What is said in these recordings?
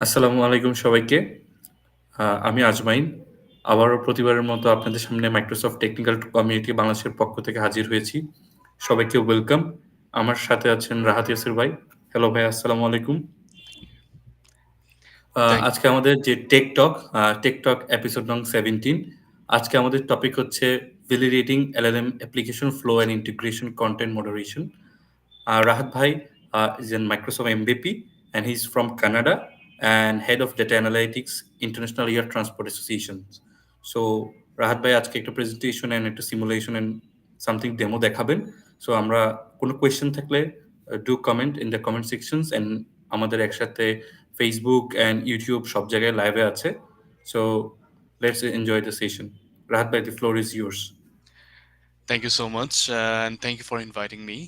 আসসালামু আলাইকুম সবাইকে। আমি আজমাইন। আবারও প্রতিবারের মতো আপনাদের সামনে মাইক্রোসফট টেকনিক্যাল কমিউনিটি বাংলাদেশের পক্ষ থেকে হাজির হয়েছি। সবাইকে ওয়েলকাম। আমার সাথে আছেন রাহাত ইয়াসির ভাই। হ্যালো ভাই, আসসালামু আলাইকুম। Thank আজকে আমাদের যে টেক টক এপিসোড নং 17। আজকে আমাদের টপিক হচ্ছে validating LLM application flow and integration content moderation. Rahat Bhai is in Microsoft MVP and he's from Canada and head of data analytics International Air Transport Association. So Rahat Bhai আজকে একটা presentation and একটা simulation and something demo দেখাবেন। So আমরা কোনো question থাকলে do comment in the comment sections and আমাদের একসাথে Facebook and YouTube সব জায়গায় লাইভে আছে। So let's enjoy the session. Rahat Bhai, the floor is yours. thank you so much, and thank you for inviting me.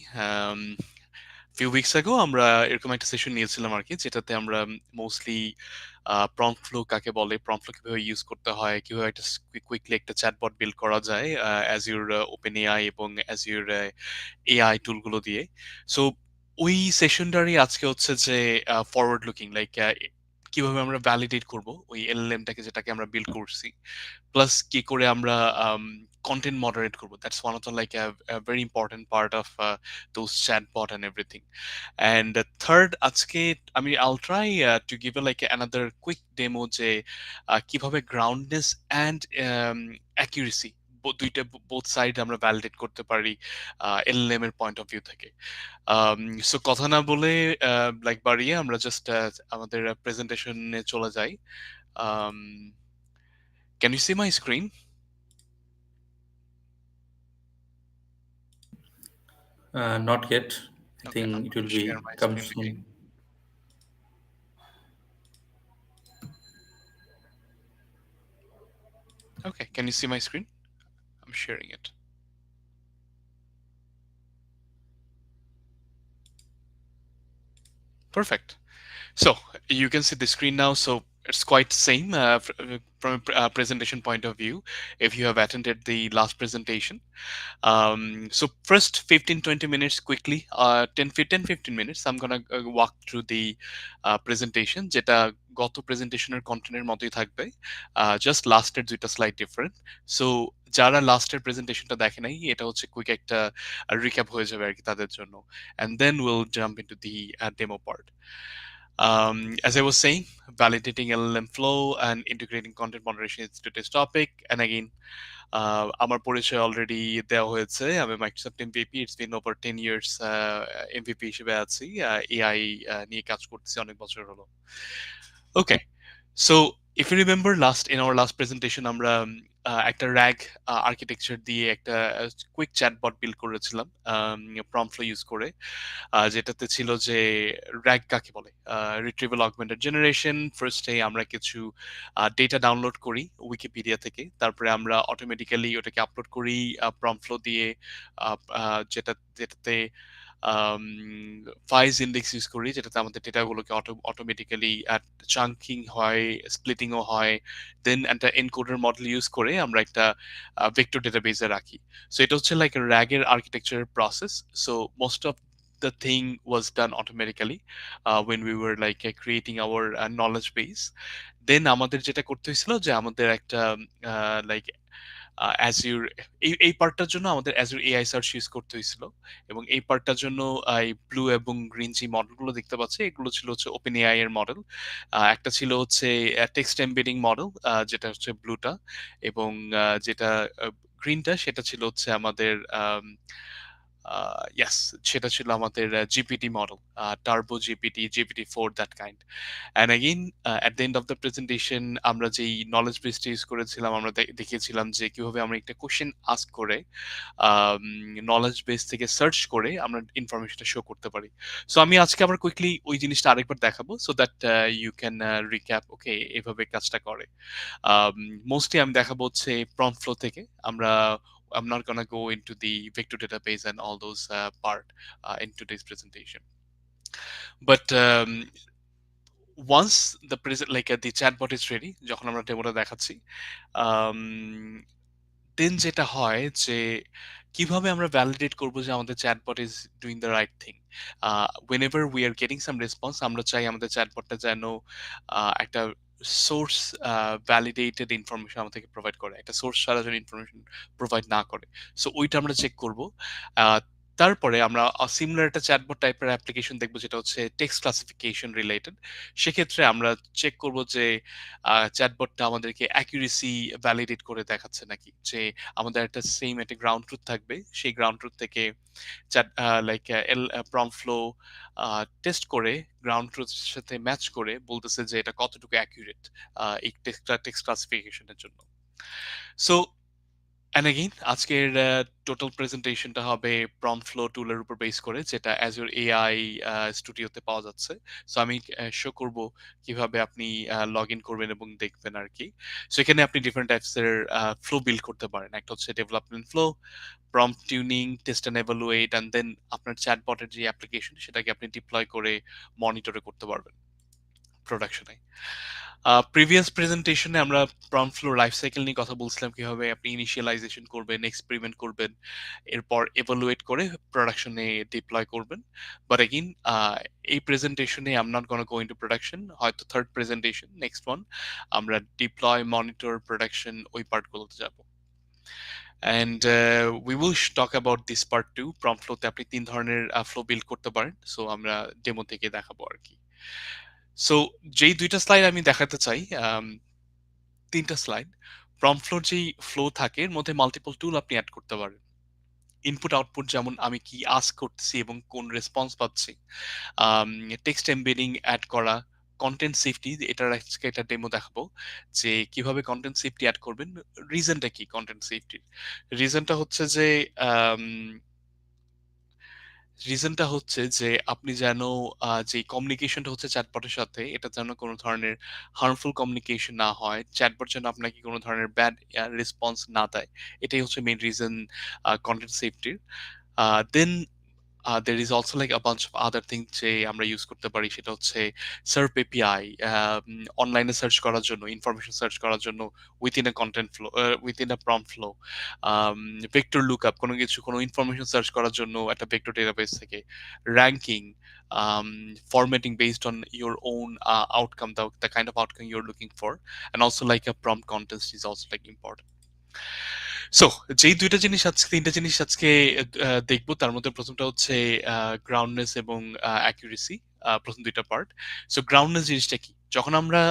Few weeks ago আমরা এরকম একটা session নিয়েছিলাম আর কি, যেটাতে আমরা মোস্টলি প্রম্পট ফ্লো কাকে বলে, প্রম্পট ফ্লো কিভাবে ইউজ করতে হয়, কিভাবে একটা কুইকলি একটা চ্যাটবট বিল্ড করা যায় অ্যাজিউর ওপেন এআই এবং অ্যাজিউর এআই টুলগুলো দিয়ে। সো ওই সেশনটারই আজকে হচ্ছে যে ফরওয়ার্ড লুকিং, লাইক কিভাবে আমরা ভ্যালিডেট করব ওই এলএলএমটাকে যেটাকে আমরা বিল্ড করছি, প্লাস কি করে আমরা content moderate করব. That's one of the like a very important part of those chatbot and everything. And the third, আজকে I'll try to give a like another quick demo যে কিভাবে groundness and accuracy দুইটা both side আমরা validate করতে পারি LLM এর point of view থেকে। So কথা না বলে লাইক বাড়িয়ে আমরা জাস্ট আমাদের প্রেজেন্টেশনে চলে যাই। um, can you see my screen? Not yet. I Okay, I'm think it going will to share be my come screen again. soon. Okay, can you see my screen? I'm sharing it. Perfect. So you can see the screen now. So it's quite same from a presentation point of view if you have attended the last presentation. So first 15-20 minutes quickly, 10-15 minutes, I'm gonna walk through the presentation, যেটা গত প্রেজেন্টেশনের কন্টেন্টের মতোই থাকবে, just লাস্টের দুইটা slide different. So যারা লাস্টের প্রেজেন্টেশনটা দেখে নাই, এটা হচ্ছে কুইক একটা রিক্যাপ হয়ে যাবে আর কি তাদের জন্য, and then we'll jump into the demo part. As I was saying, validating LLM flow and integrating content moderation is today's topic. And again, আমার পরিচয় অলরেডি দেওয়া হয়েছে, আমি Microsoft MVP, it's been over 10 years MVP হিসেবে আছি, AI নিয়ে কাজ করতেছি অনেক বছর হলো। Okay, so if you remember in our last presentation আমরা একটা র্যাগ আর্কিটেকচার দিয়ে একটা কুইক চ্যাটবট বিল্ড করেছিলাম প্রম্পট ফ্লো ইউজ করে, যেটাতে ছিল যে র্যাগ কাকে বলে, রিট্রিভাল অগমেন্টেড জেনারেশন। ফার্স্টে আমরা কিছু ডেটা ডাউনলোড করি উইকিপিডিয়া থেকে, তারপরে আমরা অটোমেটিক্যালি ওটাকে আপলোড করি প্রম্পট ফ্লো দিয়ে, যেটাতে ফাইজ ইন্ডেক্স ইউজ করি, যেটাতে আমাদের ডেটাগুলোকে অটোমেটিক্যালি চাঙ্কিং হয়, স্প্লিটিংও হয়। দেন একটা এনকোডার মডেল ইউজ করে আমরা একটা ভেক্টর ডেটাবেসে রাখি। সো এটা হচ্ছে লাইক র্যাগের architecture process. So most of the thing was done automatically when we were like creating our knowledge base. Then আমাদের যেটা করতে হয়েছিল যে আমাদের একটা লাইক অ্যাজিউর, এই পার্টটার জন্য আমাদের অ্যাজিউর এআই সার্চ ইউজ করতে হয়েছিল, এবং এই পার্টটার জন্য এই ব্লু এবং গ্রিন যে মডেলগুলো দেখতে পাচ্ছি, এগুলো ছিল হচ্ছে ওপেন এআই এর মডেল। একটা ছিল হচ্ছে টেক্সট এমবেডিং মডেল, যেটা হচ্ছে ব্লুটা, এবং যেটা গ্রিনটা সেটা ছিল হচ্ছে আমাদের ইয়াস, সেটা ছিল আমাদের GPT model, turbo GPT, GPT 4, that kind. And again at the end of the presentation আমরা যেই নলেজ বেসটা ইউজ করেছিলাম, আমরা দেখিয়েছিলাম যে কিভাবে আমরা একটা কোশ্চেন আস্ক করে নলেজ বেস থেকে সার্চ করে আমরা ইনফরমেশনটা শো করতে পারি। সো আমি আজকে আবার কুইকলি ওই জিনিসটা আরেকবার দেখাবো, so that you can recap okay এভাবে কাজটা করে। মোস্টলি আমি দেখাবো হচ্ছে প্রম্পট ফ্লো থেকে। I'm not gonna go into the vector database and all those part in today's presentation. But once the the chatbot is ready, যখন আমরা ডেমোটা দেখাচ্ছি, um, দেন যেটা হয় যে কিভাবে আমরা ভ্যালিডেট করব যে আমাদের chatbot is doing the right thing? whenever we are getting some response, আমরা চাই আমাদের চ্যাটবটটা যেন একটা সোর্স ভ্যালিডেটেড ইনফরমেশন আমাদেরকে প্রোভাইড করে, একটা সোর্স ছাড়া যেন ইনফরমেশন প্রোভাইড না করে। সো ওইটা আমরা চেক করব। আহ, তারপরে আমরা সিমিলার একটা চ্যাটবট টাইপের অ্যাপ্লিকেশন দেখবো যেটা হচ্ছে টেক্সট ক্লাসিফিকেশন রিলেটেড। সেক্ষেত্রে আমরা চেক করব যে চ্যাটবটটা আমাদেরকে অ্যাকুরেসি ভ্যালিডেট করে দেখাচ্ছে নাকি, যে আমাদের একটা সেম একটা গ্রাউন্ড ট্রুথ থাকবে, সেই গ্রাউন্ড ট্রুথ থেকে chat like L prompt flow test করে গ্রাউন্ড ট্রুথের সাথে ম্যাচ করে বলতেছে যে এটা কতটুকু অ্যাকুরেট এই টেক্সট ক্লাসিফিকেশনের জন্য। সো অ্যান্ড এগেইন আজকের টোটাল প্রেজেন্টেশনটা হবে প্রম্পট ফ্লো টুলের উপর বেস করে, যেটা অ্যাজুর এআই স্টুডিওতে পাওয়া যাচ্ছে। সো আমি শো করব কিভাবে আপনি লগ ইন করবেন এবং দেখবেন আর কি। সো এখানে আপনি ডিফারেন্ট টাইপসের ফ্লো বিল্ড করতে পারেন। একটা হচ্ছে development flow, prompt tuning, test and evaluate, and then আপনার চ্যাটবটের যে অ্যাপ্লিকেশন সেটাকে আপনি ডিপ্লয় করে মনিটরে করতে পারবেন প্রোডাকশনে। প্রিভিয়াস প্রেজেন্টেশনে আমরা প্রম্পট ফ্লো লাইফ সাইকেল নিয়ে কথা বলছিলাম, কিভাবে আপনি ইনিশিয়ালাইজেশন করবেন, এক্সপেরিমেন্ট করবেন, এরপর এভালুয়েট করে প্রোডাকশনে ডিপ্লয় করবেন। বাট এগেইন এই প্রেজেন্টেশনে I am not gonna go into production, হয়তো থার্ড প্রেজেন্টেশন নেক্সট ওয়ান আমরা ডিপ্লয়, মনিটর, প্রোডাকশন ওই পার্টগুলোতে যাব। And we will talk about this part two. Prompt ফ্লোতে আপনি ৩ ধরনের ফ্লো বিল্ড করতে পারেন। সো আমরা ডেমো থেকে দেখাবো আরকি। সো যেই ২ টা স্লাইড আমি দেখাতে চাই, ৩ টা স্লাইড। প্রম্পট ফ্লোর যেই ফ্লো থাকে এর মধ্যে মাল্টিপল টুল আপনি এড করতে পারেন। ইনপুট আউটপুট, যেমন আমি কি আস্ক করতেছি এবং কোন রেসপন্স পাচ্ছি। টেক্সট এমবেডিং এড করা, কনটেন্ট সেফটি, এটার আজকে একটা ডেমো দেখাবো যে কিভাবে কনটেন্ট সেফটি এড করবেন। রিজনটা কি কনটেন্ট সেফটির? রিজনটা হচ্ছে যে আম রিজনটা হচ্ছে যে আপনি যেন যে কমিউনিকেশনটা হচ্ছে চ্যাটবটের সাথে, এটা যেন কোনো ধরনের হার্মফুল কমিউনিকেশন না হয়। চ্যাটবট যেন আপনাকে কোনো ধরনের ব্যাড রেসপন্স না দেয়। এটাই হচ্ছে মেইন রিজন কনটেন্ট সেফটির। দেন there is also like a bunch of other things যে আমরা ইউজ করতে পারি, সেটা হচ্ছে সার্প এপিআই, অনলাইনে সার্চ করার জন্য, ইনফরমেশন সার্চ করার জন্য within a content flow, within a prompt flow, vector lookup, কোনো কিছু কোনো ইনফরমেশন সার্চ করার জন্য একটা ভেক্টর ডেটাবেস থেকে, ranking, formatting based on your own outcome, the kind of outcome you're looking for, and also like a prompt context is also like important. So যেই ২ টা জিনিস আজকে ৩ টা জিনিস আজকে দেখব, তার মধ্যে ১ম টা হচ্ছে গ্রাউন্ডনেস এবং অ্যাকুরেসি, ১ম ২ টা পার্ট। সো গ্রাউন্ডনেস জিনিসটা কি? যখন আমরা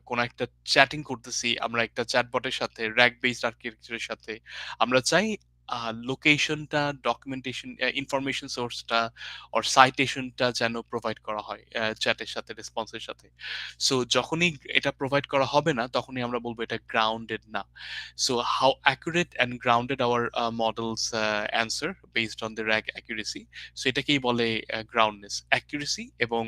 কোন একটা চ্যাটিং করতেছি, আমরা একটা চ্যাটবটের সাথে, র‍্যাগ বেসড আর্কিটেকচারের সাথে, আমরা চাই লোকেশনটা, ডকুমেন্টেশন, ইনফরমেশন সোর্সটা অর সাইটেশনটা যেন প্রোভাইড করা হয় চ্যাটের সাথে, রেসপন্সের সাথে। সো যখনই এটা প্রোভাইড করা হবে না, তখনই আমরা বলব এটা গ্রাউন্ডেড না। So how accurate and grounded our models answer based on the RAG accuracy. So এটাকেই বলে groundness, accuracy এবং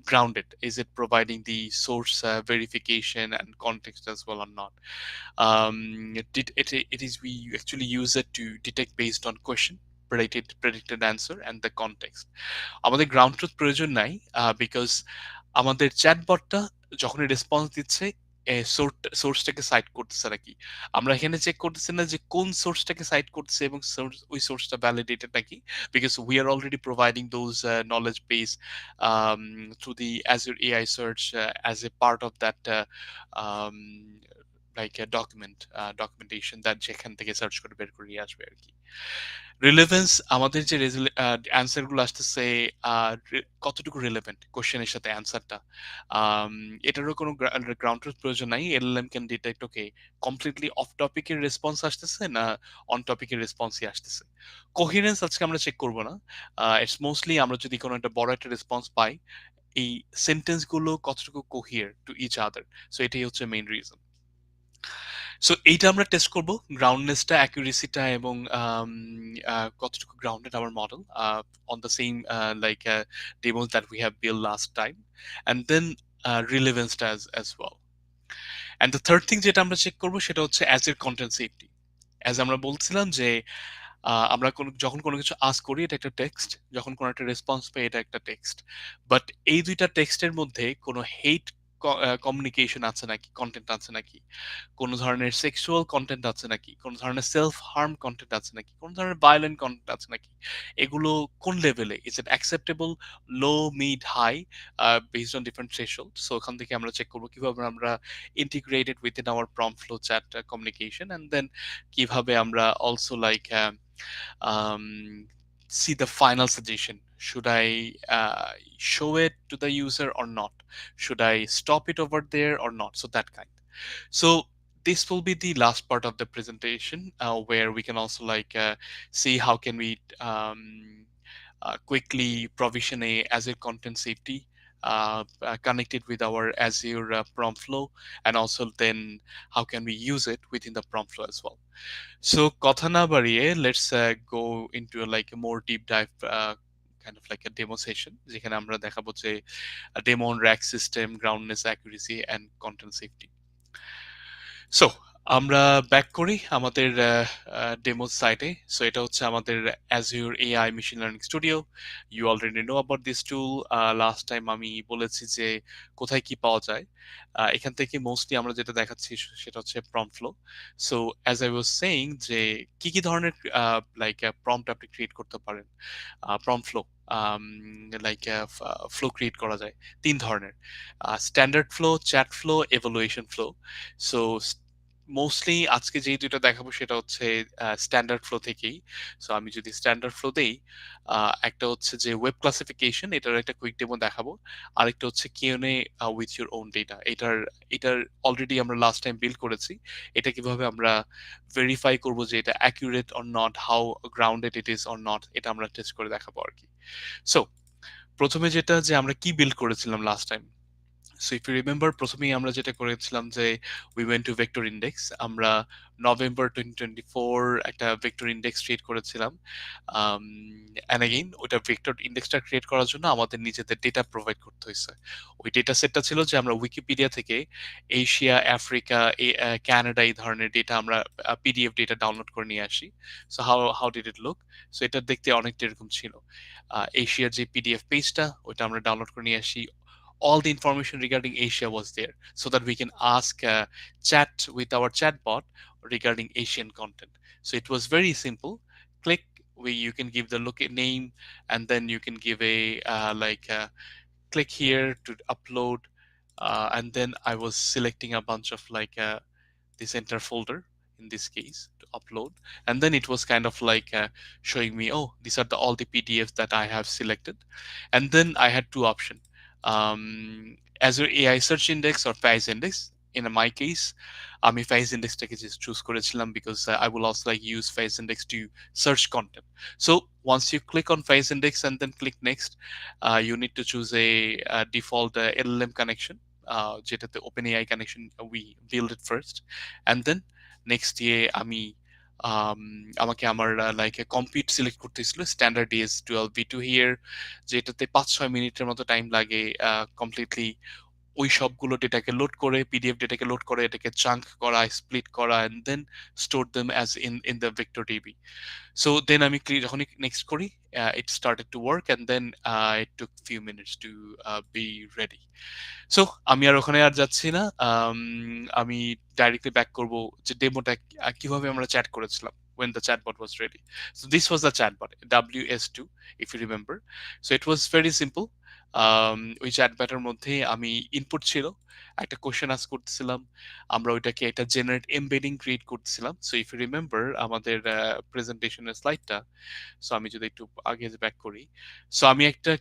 grounded. Is it providing the source verification and context as well or not? It is we actually use it to detect based on question, predicted answer and the context. আমাদের ground truth প্রয়োজন নাই, because আমাদের চ্যাটবটটা যখনই response দিচ্ছে সোর্সটাকে site করতেছে নাকি, আমরা এখানে চেক করতেছি না যে কোন সোর্সটাকে সাইট করতেছে এবং ওই সোর্সটা ভ্যালিডেটেড নাকি, because we are already providing those knowledge base through the Azure AI search as a part of that like a documentation that যেখান থেকে সার্চ করে বের করে নিয়ে আসবে আর কি। রিলেভেন্স, আমাদের যে অ্যান্সার গুলো আসতেছে কতটুকু রিলেভেন্ট কোশ্চেনের সাথে অ্যান্সারটা, এটারও কোনো গ্রাউন্ড ট্রুথ প্রয়োজন নাই। LLM can detect okay completely of টপিকের রেসপন্স আসতেছে না অন টপিকের রেসপন্সই আসতেছে। কোহিরেন্স আজকে আমরা চেক করব না, ইটস মোস্টলি আমরা যদি কোনো একটা বড় একটা রেসপন্স পাই, এই সেন্টেন্স গুলো কতটুকু কোহিয়ার টু ইচ আদার। সো এটাই হচ্ছে মেইন রিজন। সো এইটা আমরা টেস্ট করব, গ্রাউন্ডনেসটা, অ্যাকুরেসিটা এবং কতটুকু grounded hour model on the same like demos that we have built last time, and then relevance-টা as well. And the third thing যেটা আমরা চেক করব সেটা হচ্ছে as এর content safety. As আমরা বলছিলাম যে আমরা যখন কোনো কিছু আস্ক করি এটা একটা টেক্সট, যখন কোনো একটা রেসপন্স পাই এটা একটা টেক্সট। বাট এই ২ টা টেক্সটের মধ্যে কোনো হেট কমিউনিকেশন আছে নাকি, কন্টেন্ট আছে নাকি, কোন ধরনের সেক্সুয়াল কন্টেন্ট আছে নাকি, কোন ধরনের সেলফ হার্ম কন্টেন্ট আছে নাকি, কোন ধরনের ভায়োলেন্ট কন্টেন্ট আছে নাকি, এগুলো কোন লেভেলে, is it acceptable, low, mid, high, based on different threshold. So ওখান থেকে আমরা চেক করবো কিভাবে আমরা integrated within our prompt flow chat communication, and then কিভাবে আমরা also like see the final suggestion. Should I show it to the user or not? Should I stop it over there or not? So that kind. So this will be the last part of the presentation, where we can also like see how can we quickly provision a Azure content safety, connect it with our Azure prompt flow, and also then how can we use it within the prompt flow as well. So কথা না বাড়িয়ে let's go into like a more deep dive kind of like a demo session, যেখানে আমরা দেখাবো যে demo on rack system, groundness, accuracy and content safety. So আমরা back করি আমাদের ডেমো সাইটে। সো এটা হচ্ছে আমাদের Azure AI machine learning studio. You already know about this tool. Last time আমি বলেছি যে কোথায় কি পাওয়া যায়। এখান থেকে মোস্টলি আমরা যেটা দেখাচ্ছি সেটা হচ্ছে prompt flow. So as I was saying যে কি কি ধরনের লাইক প্রম্পট আপনি ক্রিয়েট করতে পারেন। Prompt flow like flow create করা যায় তিন ধরনের: standard flow, chat flow, evaluation flow. So mostly আজকে যেই দুইটা দেখাবো সেটা হচ্ছে স্ট্যান্ডার্ড ফ্লো থেকেই। সো আমি যদি স্ট্যান্ডার্ড ফ্লো দেই, একটা হচ্ছে যে ওয়েব ক্লাসিফিকেশন, এটার একটা কুইক ডেমো দেখাবো। আরেকটা হচ্ছে QnA with your own data. এটার অলরেডি আমরা লাস্ট টাইম বিল্ড করেছি। এটা কিভাবে আমরা ভেরিফাই করব যে এটা accurate or not, how grounded it is or not, এটা আমরা টেস্ট করে দেখাবো আর কি। সো প্রথমে যেটা যে আমরা কি বিল্ড করেছিলাম last time. So if you remember, প্রথমেই আমরা যেটা করেছিলাম যে we went to vector index. আমরা নভেম্বর 2024 একটা ভেক্টর ইন্ডেক্স ক্রিয়েট করেছিলাম। অ্যান্ড এগেইন ওইটা ভেক্টর ইন্ডেক্সটা ক্রিয়েট করার জন্য আমাদের নিজেদের ডেটা প্রোভাইড করতে হয়েছে। ওই ডেটা সেটটা ছিল যে আমরা উইকিপিডিয়া থেকে এশিয়া, আফ্রিকা, কানাডা এই ধরনের ডেটা আমরা পিডিএফ ডেটা ডাউনলোড করে নিয়ে আসি। So how did it look? So এটা দেখতে অনেকটা এরকম ছিল। এশিয়ার যে পিডিএফ পেজটা ওইটা আমরা ডাউনলোড করে নিয়ে আসি। All the information regarding Asia was there, so that we can ask chat with our chatbot regarding Asian content. So it was very simple. Click, you can give the look name, and then you can give a click here to upload, and then I was selecting a bunch of like this enter folder in this case to upload, and then it was kind of like showing me, oh, these are all the PDFs that I have selected. And then I had two options: Azure AI search index or Faiz index. In my case, আমি Faiz indexটাকে just choose করেছিলাম because I will also like use Faiz index to search content. So once you click on Faiz index and then click next, you need to choose a default LLM connection, যেটাতে OpenAI connection we build it first, and then next দিয়ে আমি আমাকে আমার like compute select করতে ছিল standard ES12v2 here, যেটাতে 5-6 মিনিটের মতো টাইম লাগে কমপ্লিটলি ওই সবগুলো ডেটাকে লোড করে, পিডিএফ ডেটাকে লোড করে, এটাকে চাঙ্ক করা, স্প্লিট করা, and then store them as in the vector DB. So then আমি যখনই নেক্সট করি, it started to work, and then it took few minutes to be ready. So আমি আর ওখানে আর যাচ্ছি না। আমি ডাইরেক্টলি ব্যাক করব যে ডেমোটা কিভাবে আমরা চ্যাট করেছিলাম when the chatbot was ready. So this was the chatbot, WS2, if you remember. So it was very simple. ওই চ্যাটবটের মধ্যে আমি ইনপুট ছিল, একটা কোশ্চেন আস্ক করতেছিলাম, আমরা ওইটাকে একটা জেনারেট এমবেডিং ক্রিয়েট করতেছিলাম। সো ইফ ইউ রিমেম্বার আমাদের প্রেজেন্টেশনের স্লাইডটা, সো আমি যদি একটু আগে ব্যাক করি, সো আমি একটা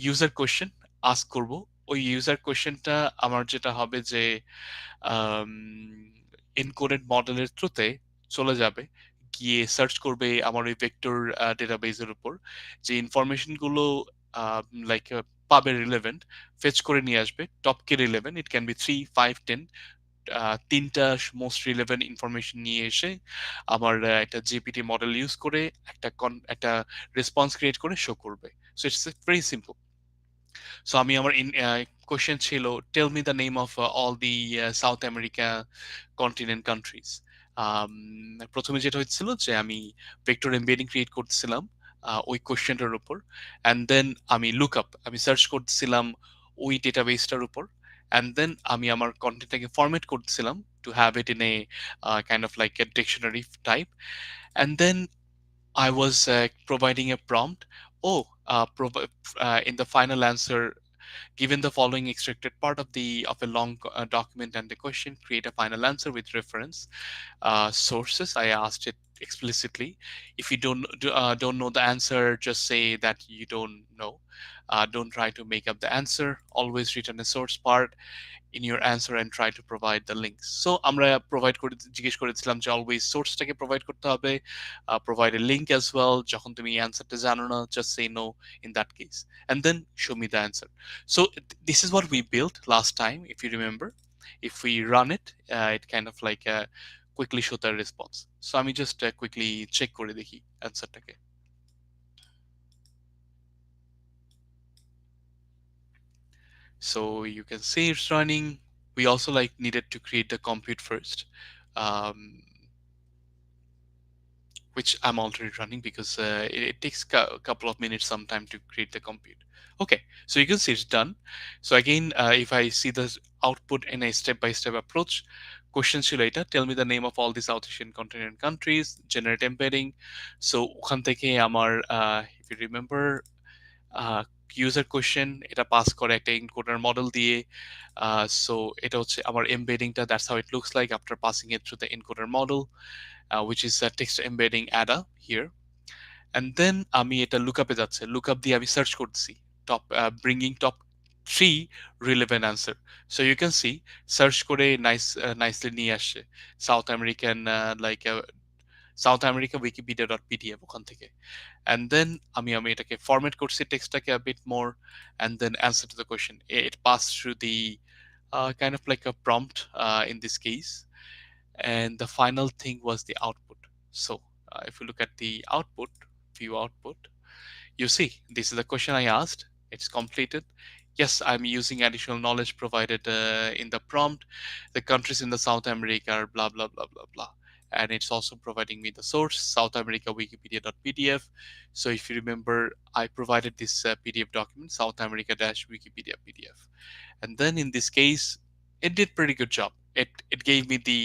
ইউজার কোশ্চেন আস্ক করব। ওই ইউজার কোশ্চেনটা আমার যেটা হবে যে এনকোডেড মডেলের থ্রুতে চলে যাবে, গিয়ে সার্চ করবে আমার ওই ভেক্টর ডেটাবেজের উপর, যে ইনফরমেশনগুলো লাইক পাবে রিলেভেন্ট, ফেচ করে নিয়ে আসবে top K relevant, it can be 3, 5, 10, তিনটা মোস্ট রিলেভেন্ট ইনফরমেশন নিয়ে এসে আমার একটা জিপিটি মডেল ইউজ করে একটা রেসপন্স ক্রিয়েট করে শো করবে। So it's very simple. So আমি আমার কোয়েশ্চেন ছিল, tell me the name of all the South America continent countries. প্রথমে যেটা হচ্ছিল যে আমি ভেক্টর এমবেডিং ক্রিয়েট করতেছিলাম ওই কোয়েশ্চেনটার উপর, অ্যান্ড দেন আমি লুক আপ, আমি সার্চ করতেছিলাম ওই ডেটাবেসটার উপর, and দেন আমি আমার কন্টেন্টটাকে ফরম্যাট করছিলাম to have it in a kind of like a dictionary type, and then I was providing a prompt. Oh, in the final answer, given the following extracted part of a long document and the question, create a final answer with reference sources. I asked it explicitly. If you don't know the answer, just say that you don't know. Don't try to make up the answer. Always return a source part in your answer and try to provide the links. So আমরা provide করে জিজ্ঞেস করেছিলাম যে always সোর্সটাকে provide করতে হবে, provide a link as well, যখন তুমি অ্যান্সারটা জানো না just say no in that case, and then show me the answer. So this is what we built last time, if you remember. If we run it, it kind of like quickly show the response. So আমি just quickly check করে দেখি অ্যান্সারটাকে. So you can see it's running. We also like needed to create the compute first, um, which I'm already running because it takes a couple of minutes sometime to create the compute. Okay, so you can see it's done. So again, if I see the output in a step-by-step approach, question ছিল এটা, tell me the name of all the South Asian continent countries, generate embedding. So ওখান থেকে আমার if you remember, user question এটা pass করে একটা encoder model দিয়ে। So এটা হচ্ছে আমার এমবেডিংটা, that's how it looks like after passing it through the encoder model, which is a text embedding ADA here. And then আমি এটা লুকআপে যাচ্ছে, লুকআপ দিয়ে আমি সার্চ করতেছি top, bringing top 3 relevant answer. So you can see search করে nicely নিয়ে আসছে South American, like South America Wikipedia dot PDF ওখান থেকে। And then আমি এটাকে ফরম্যাট করছি টেক্সটটাকে a bit more, and then answer to the question. It passed through the kind of like a prompt in this case, and the final thing was the output. So if you look at the output, view output, you see, this is the question I asked. It's completed. Yes, I'm using additional knowledge provided in the prompt. The countries in the South America are blah, blah, blah, blah, blah. And it's also providing me the source, South America Wikipedia.pdf. So if you remember, I provided this PDF document, South America Wikipedia PDF. And then in this case, it did pretty good job. It gave me the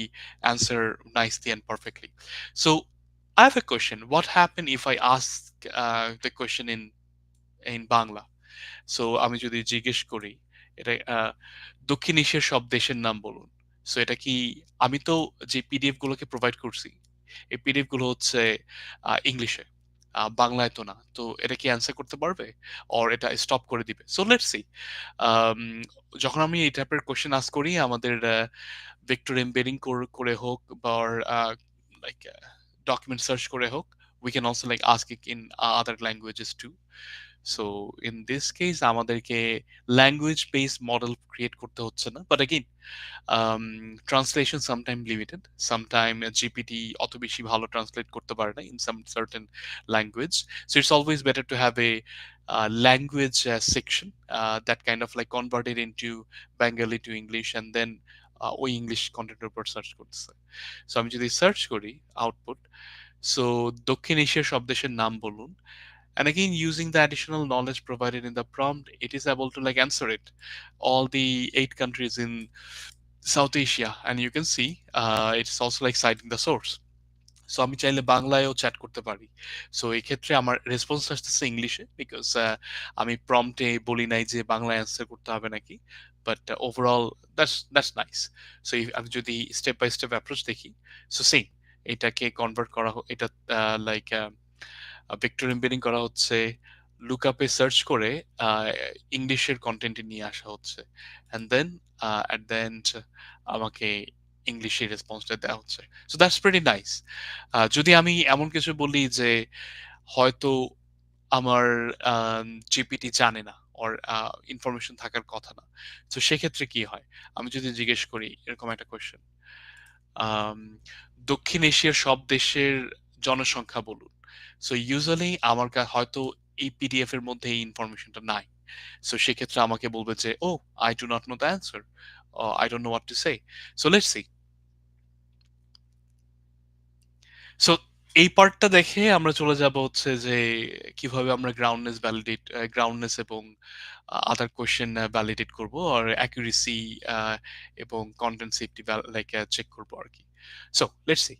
answer nicely and perfectly. So I have a question. What happened if I ask the question in Bangla? So আমি যদি জিজ্ঞেস করি এটা দক্ষিণ এশিয়ার সব দেশের নাম বলুন, সো এটা কি, আমি তো যে পিডিএফ গুলোকে প্রোভাইড করছি এই পিডিএফ গুলো হচ্ছে ইংলিশে, বাংলায় তো না, তো এটা কি অ্যান্সার করতে পারবে অর এটা স্টপ করে দিবে? So let's C. যখন আমি এই টাইপের কোশ্চেন আস্ক করি আমাদের ভেক্টর এমবেডিং করে হোক বা লাইক ডকুমেন্ট সার্চ করে হোক, we can also like ask it in other languages too. So in this case আমাদেরকে ল্যাঙ্গুয়েজ বেসড মডেল ক্রিয়েট করতে হচ্ছে না, but again translation sometime limited, sometime GPT অত বেশি ভালো ট্রান্সলেট করতে পারে না in some certain language. So it's always better to have a language section that kind of like converted into Bengali to English, and then ওই English কন্টেন্টের উপর search করতেছে। সো আমি যদি সার্চ করি আউটপুট, সো দক্ষিণ এশিয়ার সব দেশের নাম বলুন, and again using the additional knowledge provided in the prompt, it is able to like answer it all the 8 countries in South Asia, and you can see it's also like citing the source. So আমি চাইলে বাংলায়ও chat করতে পারি। So এই ক্ষেত্রে আমার response আসতেছে ইংলিশে, because আমি প্রম্পটে বলি নাই যে বাংলায় অ্যান্সার করতে হবে নাকি, but overall that's nice. So আমি যদি স্টেপ বাই স্টেপ অ্যাপ্রোচ দেখি, সো সেম এটাকে কনভার্ট করা এটা লাইক ভেক্টর এমবেডিং করা হচ্ছে, লুকআপে সার্চ করে ইংলিশের কন্টেন্টে নিয়ে আসা হচ্ছে, and then at the end আমাকে ইংলিশে রেসপন্সটা দেওয়া হচ্ছে। So that's pretty nice. যদি আমি এমন কিছু বলি যে হয়তো আমার জিপিটি জানে না ওর ইনফরমেশন থাকার কথা না, তো সেক্ষেত্রে কি হয়? আমি যদি জিজ্ঞেস করি এরকম একটা কোয়েশ্চেন, আম, দক্ষিণ এশিয়ার সব দেশের জনসংখ্যা বলুন, সো ইউজুয়ালি আমার হয়তো এই পিডিএফ এর মধ্যে এই ইনফরমেশনটা নাই। সো সেক্ষেত্রে আমাকে বলবে যে oh I do not know the answer, I don't know what to say. So let's see. So এই পার্টটা দেখে আমরা চলে যাব হচ্ছে যে কিভাবে আমরা গ্রাউন্ডনেস ভ্যালিডেট, গ্রাউন্ডনেস এবং আদার কোয়েশ্চেন ভ্যালিডেট করব আর অ্যাকুরেসি এবং কন্টেন্ট সেফটি লাইক চেক করবো আর কি। সো লেটস সি,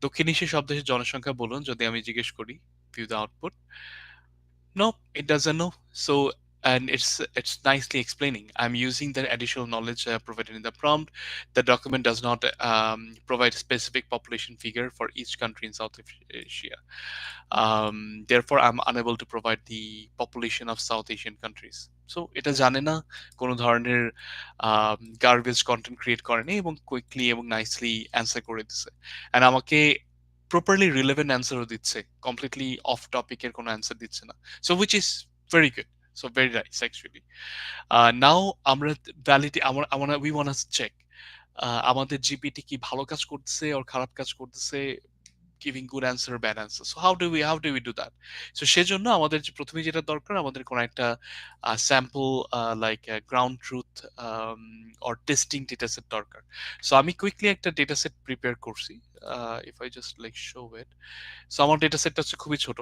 দক্ষিণ এশিয়ার সব দেশের জনসংখ্যা বলুন যদি আমি জিজ্ঞেস করি, view the output. No, it doesn't know. So, and it's nicely explaining. I'm using the additional knowledge provided in the prompt. The document does not provide specific population figure for each country in South Asia. Therefore, I'm unable to provide the population of South Asian countries. So এটা জানে না, কোনো ধরনের garbage content create করেনি এবং quickly এবং nicely answer করে দিছে। অ্যান্ড আমাকে প্রপারলি রিলেভেন্ট অ্যান্সারও দিচ্ছে, কমপ্লিটলি অফ টপিকের কোনো অ্যান্সার দিচ্ছে না। So which is very good, so very nice actually. Now আমরা ভ্যালিডি আমার আমার উই ওয়ান্ট চেক আমাদের জিপিটি কি ভালো কাজ করতেছে আর খারাপ কাজ করতেছে, giving good answer or bad answer. So how do we do that? So সেজন্য আমাদের যে প্রথমে যেটা দরকার, আমাদের কোনো একটা sample like ground truth or testing data set দরকার। সো আমি কুইকলি একটা ডেটা সেট প্রিপেয়ার করছি। If I just like show it, so আমার ডেটা সেটটা হচ্ছে খুবই ছোট।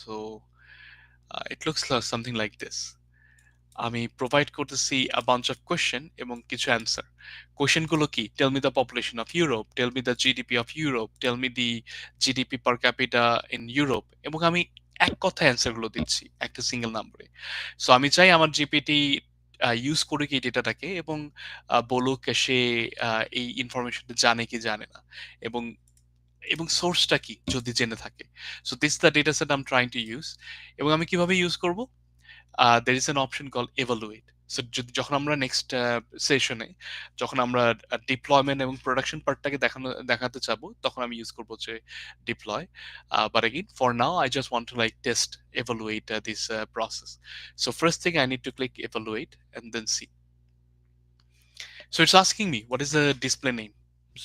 So it looks something like this. আমি প্রোভাইড করতেছি a bunch of question এবং কিছু অ্যান্সার। কোশ্চেনগুলো কি? Tell me the population of Europe, tell me the GDP of Europe, tell me the GDP per capita in Europe, এবং আমি এক কথায় অ্যান্সারগুলো দিচ্ছি একটা সিঙ্গেল নাম্বারে। সো আমি চাই আমার জিপিটি ইউজ করুক এই ডেটাটাকে এবং বলুক সে এই ইনফরমেশনটা জানে কি জানে না, এবং এবং সোর্সটা কি যদি জেনে থাকে। So this the data said I am trying to use. এবং আমি কিভাবে ইউজ করব? There is an option called evaluate. So যখন আমরা নেক্সট সেশনে যখন আমরা ডিপ্লয়মেন্ট এবং প্রোডাকশন পার্টটাকে দেখাতে চাবো, তখন আমি ইউজ করবো হচ্ছে deploy. But again for now I just want to like test evaluate this process. So first thing I need to click evaluate and then see. So it's asking me what is the display name.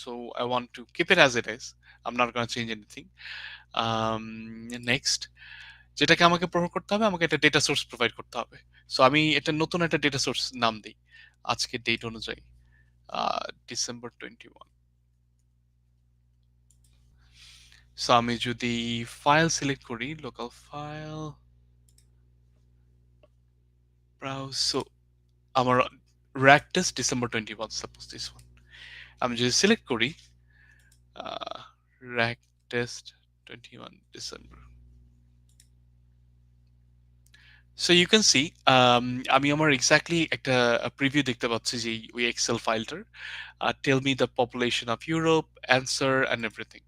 So I want to keep it as it is. I'm not going to change anything. Next, যেটাকে আমাকে প্রভাব করতে হবে, আমাকে একটা data source provide করতে হবে। So আমি এটা নতুন একটা ডেটা সোর্স নাম দিই আজকের ডেট অনুযায়ী, December 21। সো আমি যদি ফাইল সিলেক্ট করি, লোকাল ফাইল ব্রাউজ, সো আমার RAG test December 21, suppose this one. আমি যদি সিলেক্ট করি RAG test 21 December, so you can see আমি আমার এক্স্যাক্টলি একটা প্রিভিউ দেখতে পাচ্ছি যে ওই এক্সেল ফাইলটার tell me the population of Europe, answer and everything.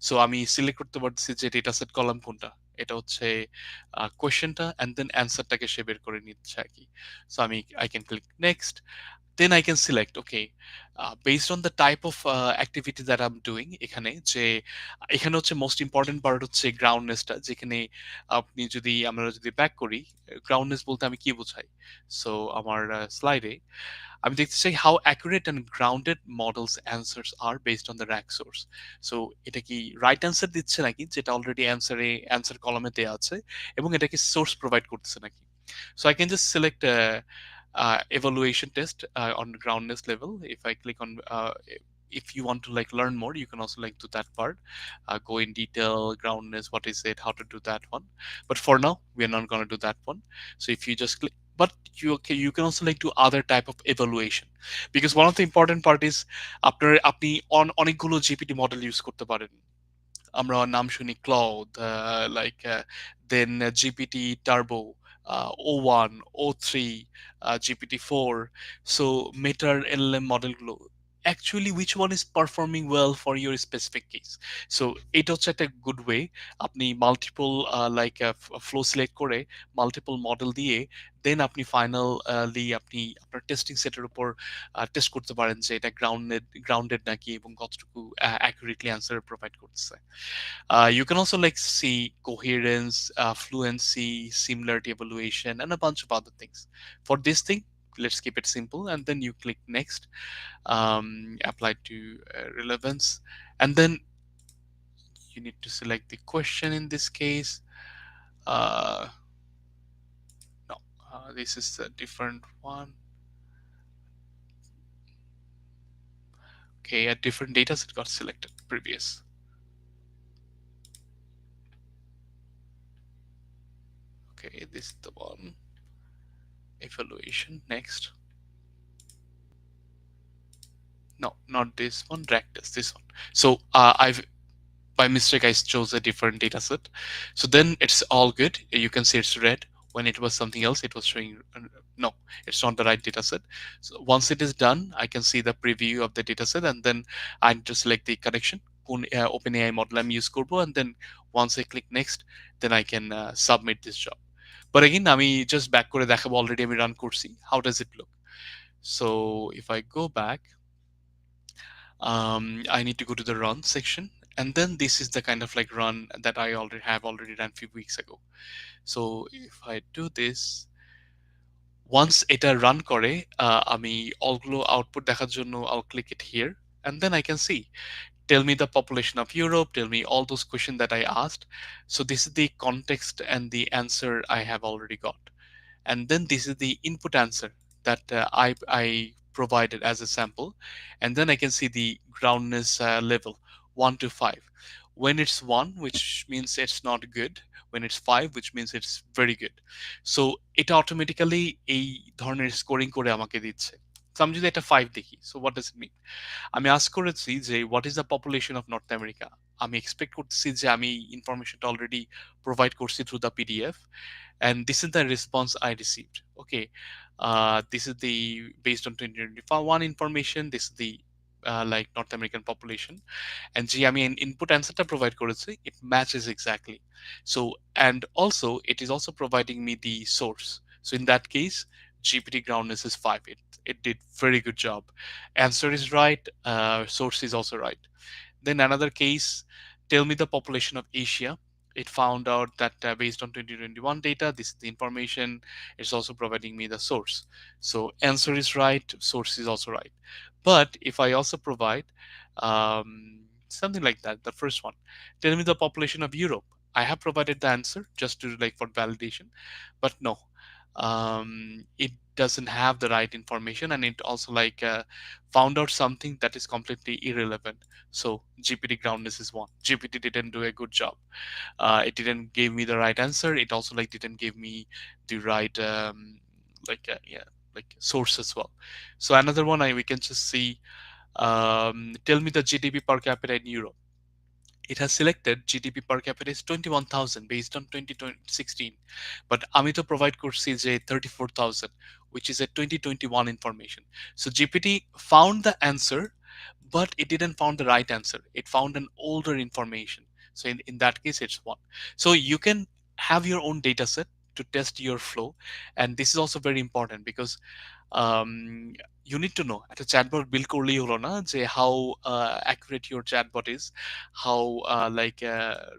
So আমি সিলেক্ট করতে পারছি যে ডেটা সেট কলাম কোনটা, এটা হচ্ছে কোয়েশ্চেনটা, অ্যান্ড দেন অ্যান্সারটাকে সে বের করে নিচ্ছে আর কি। সো আমি I can click next, then I can select, okay, based on the type of activity that I'm doing, এখানে হচ্ছে মোস্ট ইম্পর্টেন্ট পার্ট হচ্ছে গ্রাউন্ডনেসটা, যেখানে আমরা যদি ব্যাক করি, গ্রাউন্ডনেস বলতে আমি কি বোঝাই। সো আমার স্লাইডে আমি দেখতে চাই how accurate and grounded models answers are based on the RAG source. So এটা কি রাইট অ্যান্সার দিচ্ছে নাকি, যেটা অলরেডি অ্যান্সার কলামে দেওয়া আছে, এবং এটা কি সোর্স প্রোভাইড করতেছে নাকি। So I can just select evaluation test on groundness level. If I click on if you want to like learn more, you can also like do that part, go in detail, groundness, what is it, how to do that one. But for now we are not going to do that one. So if you just click, but you can also like do other type of evaluation, because one of the important part is আপনি অনেকগুলো GPT model use করতে পারেন। আমরা নাম শুনি Claude, like then GPT turbo, O1, O3, GPT-4, so মেটার LLM মডেলগুলো, actually which one is performing well for your specific case. So এটা হচ্ছে একটা গুড ওয়ে, আপনি মাল্টিপল লাইক ফ্লো সিলেক্ট করে মাল্টিপল মডেল দিয়ে দেন আপনি ফাইনালি আপনি আপনার টেস্টিং সেটের উপর টেস্ট করতে পারেন যে এটা গ্রাউন্ডেড নাকি এবং কতটুকু অ্যাকুরেটলি অ্যান্সার প্রোভাইড করতেছে। You can also like see coherence, fluency, similarity evaluation, and a bunch of other things. For this thing, let's keep it simple, and then you click next, apply to relevance, and then you need to select the question in this case. Uh, no, this is a different one. Okay, a different data set got selected previous. Okay, this is the one. evaluation. Next. No, not this one. Drag test. This one. So I've by mistake I chose a different data set. So then it's all good. You can see it's red. When it was something else, it was showing no, it's not the right data set. So once it is done, I can see the preview of the data set, and then I need to select the connection, OpenAI model I'm use করব, and then once I click next, then I can submit this job. But again, আমি just back করে দেখাবো, already আমি run করছি. How does it look? So if I go back, I need to go to the run section, and then this is the kind of like run that I already ran few weeks ago. So if I do this, once এটা run করে, আমি allগুলো output দেখার জন্য I'll click it here, and then I can see, tell me the population of Europe, tell me all those questions that I asked. So this is the context and the answer I have already got, and then this is the input answer that I provided as a sample, and then I can see the groundness level 1 to 5. When it's 1, which means it's not good. When it's 5, which means it's very good. So এটা automatically এই ধরনের scoring করে আমাকে দিচ্ছে। So আমি যদি এটা 5 দেখি, so what does it mean? আমি আস্ক করেছি যে what is the population of north America. আমি এক্সপেক্ট করতেছি যে আমি ইনফরমেশনটা অলরেডি প্রোভাইড করছি through the PDF, and this is the response I received. Okay, this is the based on 2021 information. This is the like North American population, and যে আমি input answer টা provide করেছি, it matches exactly. So and also it is also providing me the source. So in that case, GPT groundness is 5. It did very good job. Answer is right. Source is also right. Then another case, tell me the population of Asia. It found out that based on 2021 data, this is the information. It's also providing me the source. So answer is right, source is also right. But if I also provide something like that, the first one, tell me the population of Europe. I have provided the answer just to like for validation, but no, it doesn't have the right information, and it also like found out something that is completely irrelevant. So GPT groundness is one. GPT didn't do a good job. It didn't give me the right answer. It also like didn't give me the right yeah, like source as well. So another one, we can just see, tell me the GDP per capita in Europe. It has selected GDP per capita is 21,000 based on 2016, but আমি তো provide করছি যে 34,000, which is a 2021 information. So GPT found the answer, but it didn't found the right answer. It found an older information. So in that case, it's one. So you can have your own data set to test your flow, and this is also very important because you need to know at a chatbot build করলেই হলো না যে how accurate your chatbot is, how like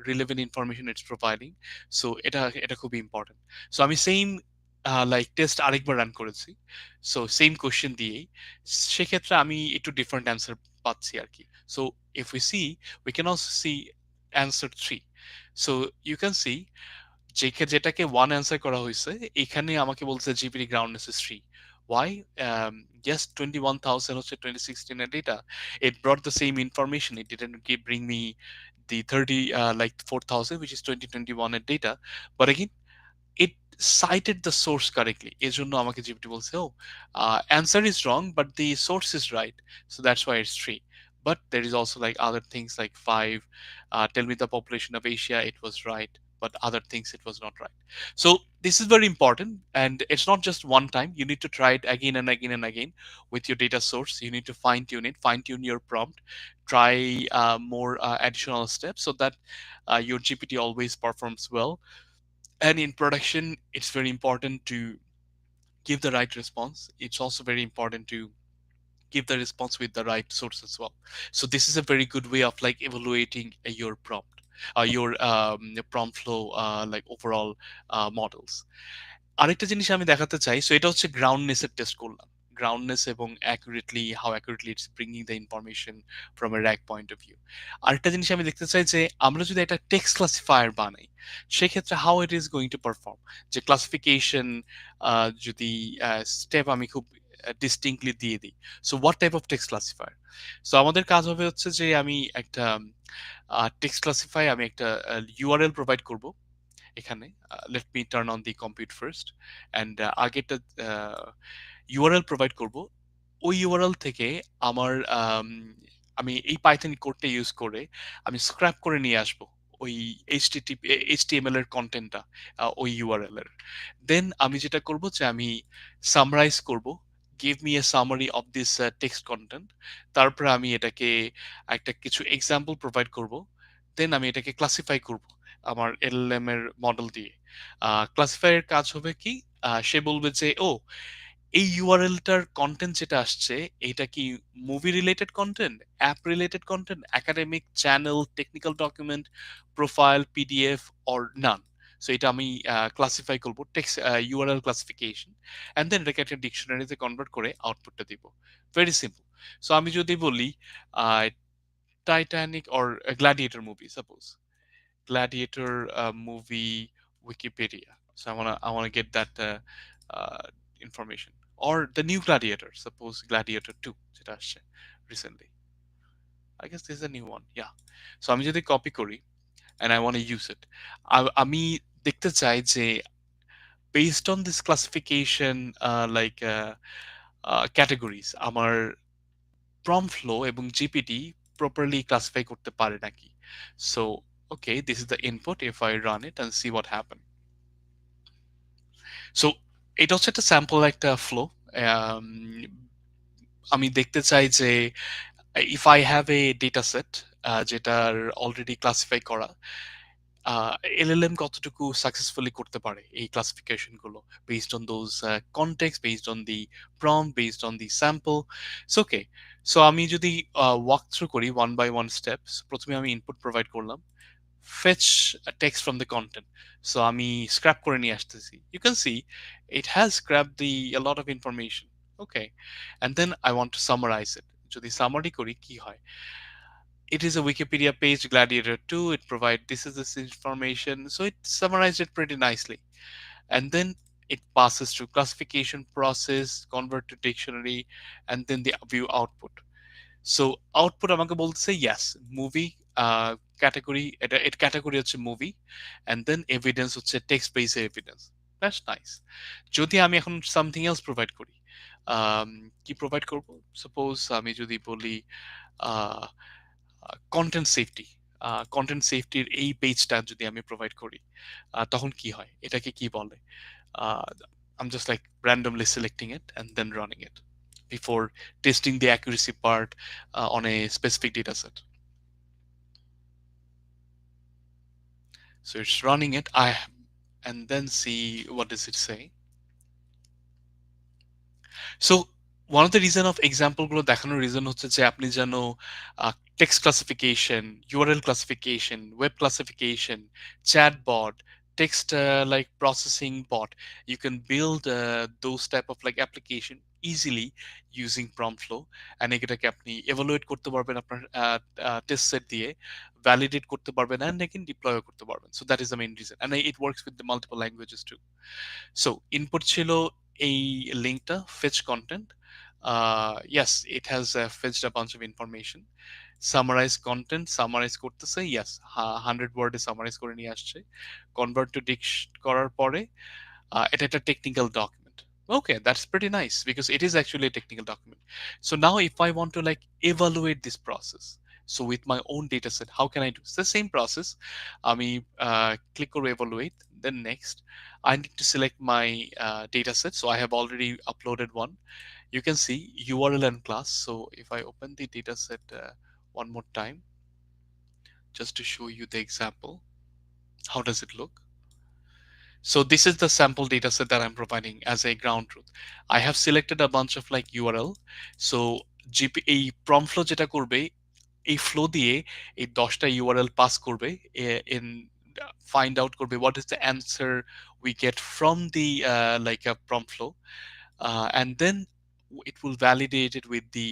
relevant information it's providing. So এটা খুবই important. So আমি same like test আরেকবার run করেছি, so same question দিয়েই, সেক্ষেত্রে আমি একটু ডিফারেন্ট অ্যান্সার পাচ্ছি আর কি। So if we see, we can also see answer 3। So you can see যেটাকে 1 অ্যান্সার করা হয়েছে, এখানে আমাকে বলছে GPT groundedness is 3। Why? Yes, 21,000 হচ্ছে 2016 এর data. It brought the same information. It didn't bring me the 30 like 4,000, which is 2021 এর data. But again, it cited the source correctly. এজন্য আমাকে জিপিটি বলছে, oh, answer is wrong, but the source is right. So that's why it's 3. But there is also like other things like 5. Tell me the population of Asia. It was right, but other things it was not right. So this is very important, and it's not just one time. You need to try it again and again and again with your data source. You need to fine tune your prompt, try more additional steps so that your GPT always performs well. And in production, it's very important to give the right response. It's also very important to give the response with the right source as well. So this is a very good way of like evaluating your prompt, your prompt flow, like overall models. আরেকটা জিনিস আমি দেখাতে চাই, so এটা হচ্ছে গ্রাউন্ডনেস এর test করলাম, গ্রাউন্ডনেস এবং accurately, how accurately it's bringing the information from a rack point of view. আরেকটা জিনিস আমি দেখতে চাই যে আমরা যদি একটা টেক্সট ক্লাসিফায়ার বানাই, সেক্ষেত্রে how it is going to perform. যে ক্লাসিফিকেশন যদি স্টেপ আমি খুব ডিস্টিংক্টলি দিয়ে দিই, so what type of text classifier. So আমাদের কাজ হবে হচ্ছে যে আমি একটা টেক্সট ক্লাসিফাই, আমি একটা ইউআরএল প্রোভাইড করব, এখানে let me turn on the compute first and আগেরটা ইউআরএল প্রোভাইড করব। ওই ইউআরএল থেকে আমার আমি এই পাইথন কোডটা ইউজ করে আমি স্ক্র্যাপ করে নিয়ে আসব ওই এইচটিএমএল এর কন্টেন্টটা ওই ইউআরএল এর। দেন আমি যেটা করব যে আমি সামারাইজ করব, give me a summary of this text content. তারপরে আমি এটাকে একটা কিছু এক্সাম্পল প্রোভাইড করব। দেন আমি এটাকে ক্লাসিফাই করব আমার এলএলএম এর মডেল দিয়ে। ক্লাসিফাই এর কাজ হবে কি, সে বলবে যে ও এই ইউআরএলটার কন্টেন্ট যেটা আসছে এটা কি movie related content, app related content, academic, channel, technical document, profile, PDF or none. So এটা আমি ক্লাসিফাই করবো, text URL classification, and then এটাকে একটা ডিকশনারিতে কনভার্ট করে আউটপুটটা দিব। Very simple. সো আমি যদি বলি Titanic or gladiator movie, suppose Gladiator movie Wikipedia. So I wanna get that information. Or the new Gladiator. Suppose Gladiator 2 যেটা আসছে recently. I guess this is a new one. Yeah. So আমি যদি copy করি and I want to use it. আমি দেখতে চাই যে based on this classification like categories আমার prompt flow এবং GPT properly classify করতে পারে নাকি। So okay, this is the input. If I run it and see what happened. So এটা হচ্ছে একটা স্যাম্পল একটা ফ্লো। আমি দেখতে চাই যে if I have a data set যেটার অলরেডি ক্লাসিফাই করা, এলএলএম কতটুকু সাকসেসফুলি করতে পারে এই ক্লাসিফিকেশন গুলো based on those context, based on the prompt, based on the sample. So okay, so আমি যদি ওয়াক থ্রু করি ওয়ান বাই ওয়ান স্টেপস, প্রথমে আমি ইনপুট প্রোভাইড করলাম, fetch a text from the content. So আমি scrap করে নিয়ে আসতেছি। You can see it has scrapped the a lot of information. Okay. And then I want to summarize it. যদি summary করি কি হয়? It is a Wikipedia page, Gladiator 2. It provides this information. So it summarized it pretty nicely. And then it passes through classification process, convert to dictionary, and then the view output. So output আমাকে বলতেছে ইয়াস movie category, এটা category হচ্ছে movie, and then evidence হচ্ছে text base evidence. That's nice. যদি আমি এখন something else provide করি, কি প্রোভাইড করব, সাপোজ আমি যদি বলি কন্টেন্ট সেফটি, কন্টেন্ট সেফটির এই পেজটা যদি আমি প্রোভাইড করি, তখন কি হয়, এটাকে কি বলে? uh, I'm just like randomly selecting it and then running it before testing the accuracy part on a specific data set. So it's running it. And then see what does it say. So one of the reason of example গুলো দেখানোর reason হচ্ছে যে আপনি যেন text classification, URL classification, web classification, chatbot, text like processing bot, you can build those type of like application easily using prompt flow, and এটাকে আপনি evaluate করতে পারবেন আপনার টেস্ট সেট দিয়ে, validate করতে পারবেন, and again deploy করতে পারবেন। So that is the main reason, and it works with the multiple languages too. So input ছিল এই লিঙ্কটা fetch content. Yes, it has fetched a bunch of information. Summarize content, summarize করতেছে, yes, 100 ওয়ার্ডে summarise করে নিয়ে আসছে। Convert to ডিক্স করার পরে এটা একটা technical document. Okay, that's pretty nice because it is actually a technical document. So now if I want to like evaluate this process, so with my own data set, how can I do? It's the same process. আমি click or evaluate, then next I need to select my data set. So I have already uploaded one. You can see URL and class. So if I open the data set one more time, just to show you the example, how does it look? So this is the sample data set that I'm providing as a ground truth. I have selected a bunch of like URL. So এই prompt flow যেটা করবে, এই flow দিয়ে এই 10টা URL pass করবে, in find out করবে what is the answer we get from the like a prompt flow, and then it will validate it with the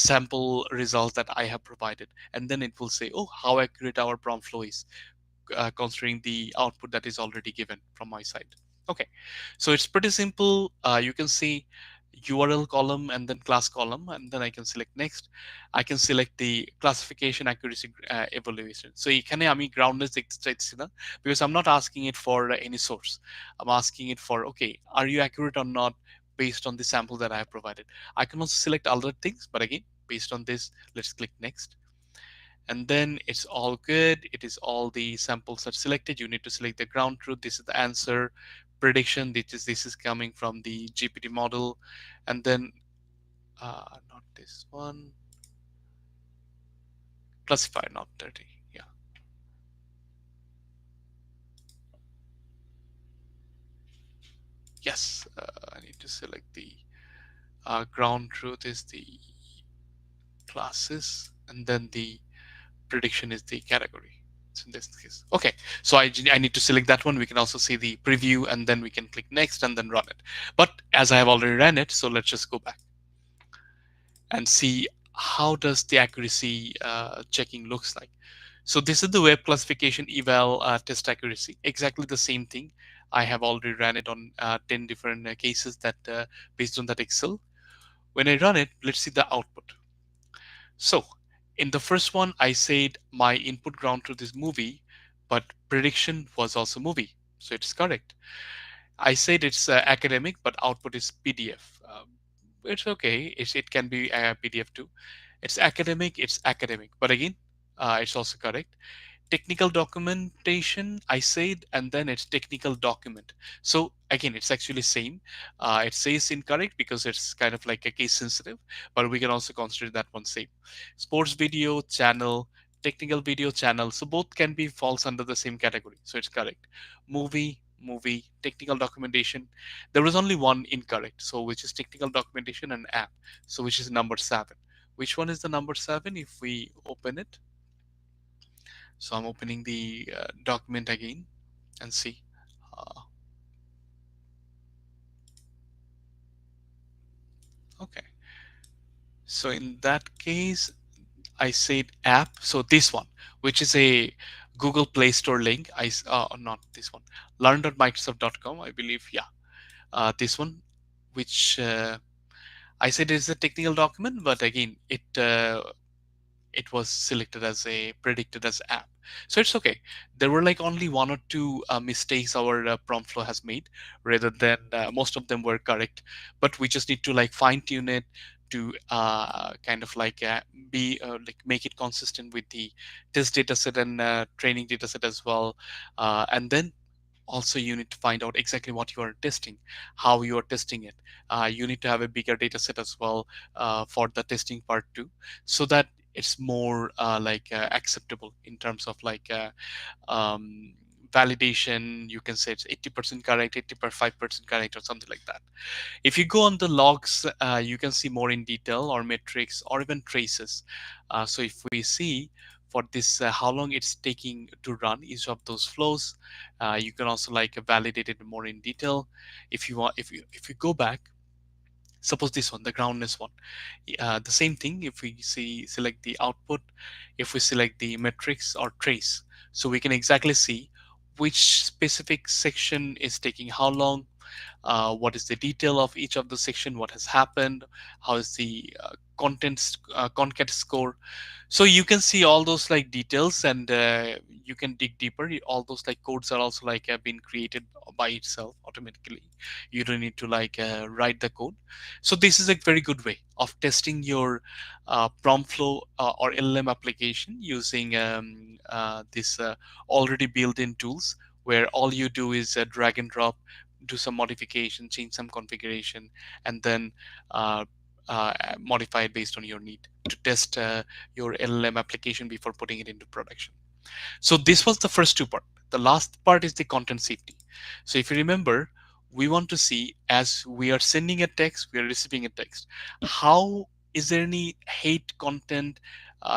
sample results that I have provided, and then it will say, oh, how accurate our prompt flow is, considering the output that is already given from my side. Okay, so it's pretty simple. You can see URL column and then class column, and then I can select next. I can select the classification accuracy evaluation. So এখানে আমি groundness দেখতে চাইছি না, because I'm not asking it for any source. I'm asking it for, okay, are you accurate or not based on the sample that I have provided. I can also select other things, but again, based on this, let's click next. And then it's all good. It is all the samples are selected. You need to select the ground truth. This is the answer. Prediction, this is coming from the GPT model. And then not this one. Classifier, not 30. Yeah. Yes. I need to select the ground truth is the classes, and then the prediction is the category. So in this case, okay. So I need to select that one. We can also see the preview, and then we can click next and then run it. But as I have already ran it, so let's just go back and see how does the accuracy checking looks like. So this is the web classification eval test accuracy. Exactly the same thing. I have already ran it on 10 different cases that based on that Excel. When I run it, let's see the output. So in the first one, I said my input ground truth is movie, but prediction was also movie. So it's correct. I said it's academic, but output is PDF. It's okay. It can be PDF too. It's academic. It's academic. But again, it's also correct. Technical documentation, I said, and then it's technical document. So again, it's actually same. It says incorrect because it's kind of like a case sensitive, but we can also consider that one same. Sports video channel, technical video channel, so both can be falls under the same category, so it's correct. Movie, technical documentation, there was only one incorrect, so which is technical documentation and app, so which is number 7. Which one is the number 7? If we open it, so I'm opening the document again and see. Uh, okay. So in that case, I said app. So this one, which is a Google Play Store link. Not this one. Learn.microsoft.com, I believe. Yeah. This one, which I said is a technical document, but again, it was selected as a predicted as app, so it's okay. There were like only one or two mistakes our prompt flow has made, rather than most of them were correct, but we just need to like fine tune it to kind of like be like make it consistent with the test data set and training data set as well, and then also you need to find out exactly what you are testing, how you are testing it. You need to have a bigger data set as well for the testing part too, so that it's more acceptable in terms of um, validation. You can say it's 80% correct, 85% correct, or something like that. If you go on the logs, you can see more in detail, or metrics, or even traces. So if we see for this, how long it's taking to run each of those flows, you can also validate it more in detail. If you want, if you go back, suppose this one, the groundness one, the same thing. If we see select the output, if we select the metrics or trace, so we can exactly see which specific section is taking how long, what is the detail of each of the section, what has happened, how is the concat score. So you can see all those details, and you can dig deeper. All those codes are also have been created by itself automatically. You don't need to write the code. So this is a very good way of testing your prompt flow or LLM application using this already built-in tools, where all you do is drag and drop, do some modification, change some configuration, and then uh, modify it based on your need to test your LLM application before putting it into production. So this was the first two part. The last part is the content safety. So if you remember, we want to see, as we are sending a text, we are receiving a text, how is there any hate content,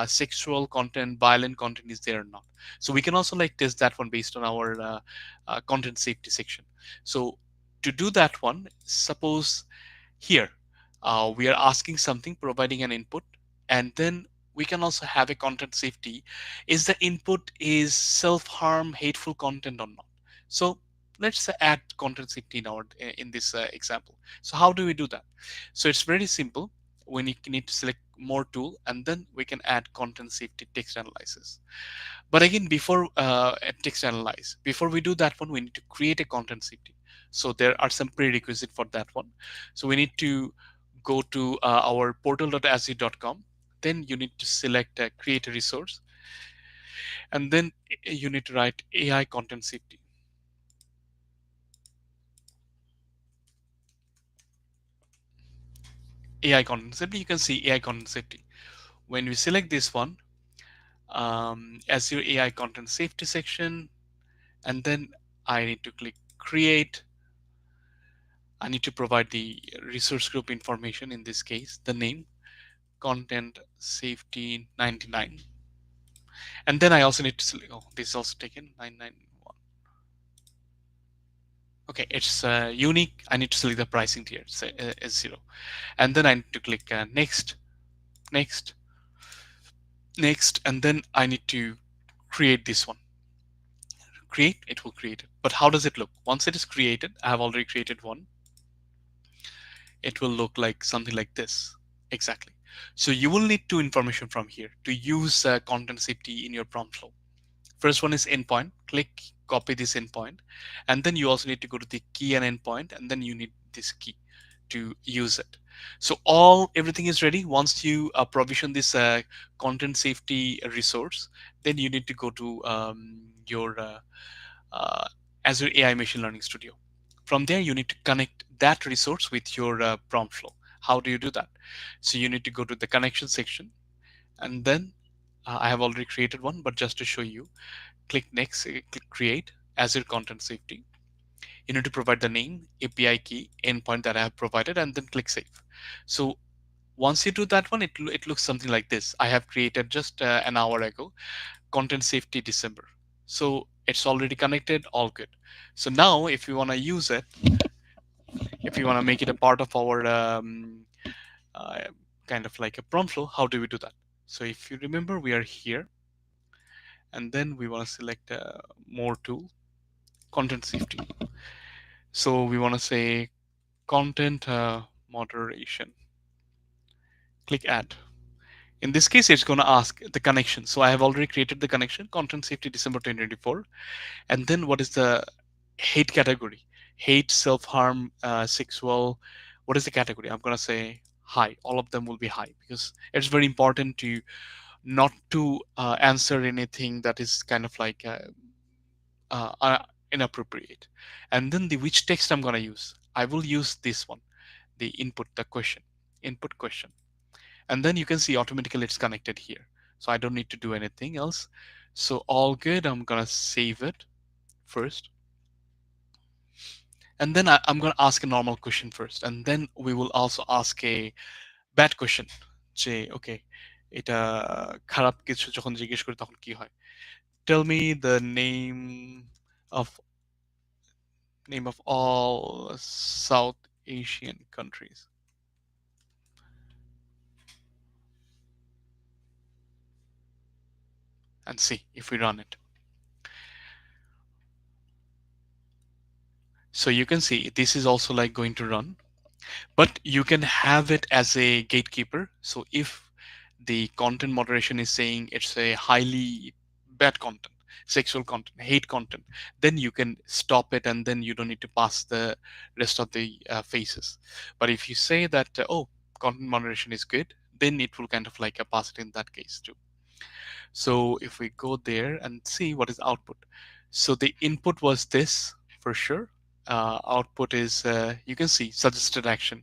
sexual content, violent content is there or not. So we can also test that one based on our content safety section. So to do that one, suppose here we are asking something, providing an input, and then we can also have a content safety. Is the input is self-harm, hateful content or not? So let's add content safety in our in this example. So how do we do that? So it's very simple. We need to select more tool, and then we can add content safety text analysis. But again, before text analyze, before we do that one, we need to create a content safety. So there are some prerequisite for that one. So we need to go to our portal.azure.com. Then you need to select create a resource, and then you need to write AI content safety. AI content safety. You can see AI content safety. When we select this one, Azure AI content safety section, and then I need to click create. I need to provide the resource group information, in this case, the name, content safety 99. And then I also need to select, oh, this is also taken 991. Okay, it's unique. I need to select the pricing tier, say as 0. And then I need to click next, next, next, and then I need to create this one. Create, it will create it. But how does it look? Once it is created, I have already created one. It will look like something like this. Exactly. So you will need two information from here to use content safety in your prompt flow. First one is endpoint. Click copy this endpoint, and then you also need to go to the key and endpoint, and then you need this key to use it. So all everything is ready. Once you provision this content safety resource, then you need to go to your uh, Azure AI Machine Learning Studio. From there, you need to connect that resource with your prompt flow. How do you do that? So you need to go to the connection section, and then I have already created one, but just to show you, click next, click create Azure Content Safety. You need to provide the name, API key, endpoint that I have provided, and then click save. So once you do that one, it looks something like this. I have created just an hour ago, content safety December. So it's already connected, all good. So now if you want to use it, if you want to make it a part of our uh, kind of like a prompt flow, how do we do that? So if you remember, we are here, and then we want to select more tool, content safety. So we want to say content moderation. Click add. In this case, it's going to ask the connection. So I have already created the connection, content safety December 2024. And then what is the hate category? Hate, self-harm, sexual. What is the category? I'm going to say high. All of them will be high, because it's very important to not to answer anything that is kind of like inappropriate. And then the which text I'm going to use. I will use this one, the input, the question, input question. And then you can see automatically it's connected here. So I don't need to do anything else. So all good. I'm going to save it first. And then I'm going to ask a normal question first. And then we will also ask a bad question. Say, okay, এটা খারাপ কিছু যখন জিজ্ঞেস করি তখন কি হয়? Tell me the of name of all South Asian countries, and see if we run it. So you can see this is also like going to run, but you can have it as a gatekeeper. So if the content moderation is saying it's a highly bad content, sexual content, hate content, then you can stop it, and then you don't need to pass the rest of the phases. But if you say that, oh, content moderation is good, then it will kind of like pass it in that case too. So if we go there and see what is output. So the input was this for sure. Output is, you can see suggested action,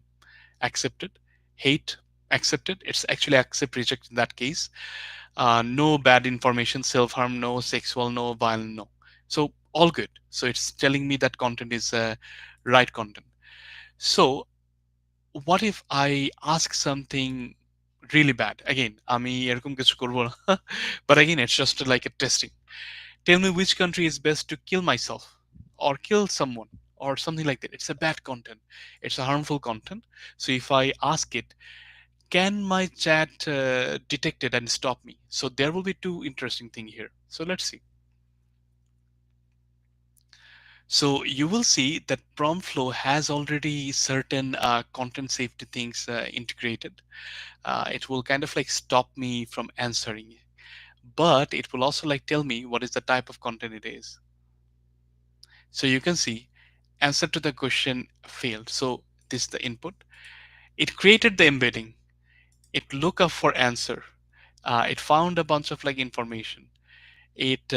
accepted, hate, accepted. It's actually accept, reject in that case. No bad information, self-harm, no sexual, no violent, no. So all good. So it's telling me that content is right content. So what if I ask something really bad? Again, আমি এরকম কিছু করব না. But again, it's just like a testing. Tell me which country is best to kill myself or kill someone or something like that. It's a bad content. It's a harmful content. So if I ask it, can my chat detect it and stop me? So there will be two interesting things here. So let's see. So you will see that prompt flow has already certain content safety things integrated. It will kind of like stop me from answering, but it will also like tell me what is the type of content it is. So you can see answer to the question failed. So this is the input. It created the embedding. It looked up for answer. It found a bunch of like information. It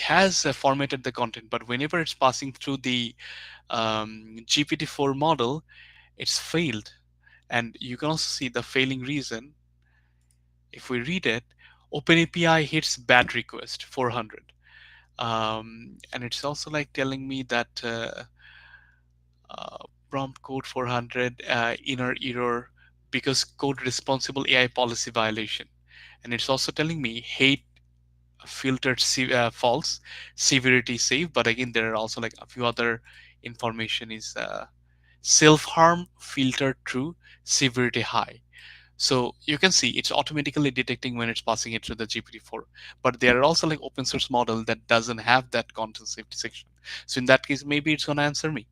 has formatted the content, but whenever it's passing through the GPT-4 model, it's failed. And you can also see the failing reason. If we read it, OpenAPI hits bad request 400. And it's also like telling me that uh, prompt code 400 inner error because code responsible AI policy violation. And it's also telling me hate filtered false, severity safe. But again, there are also like a few other information is self harm filtered true, severity high. So you can see it's automatically detecting when it's passing it through the GPT-4. But there are also like open source model that doesn't have that content safety section. So in that case, maybe it's gonna answer me.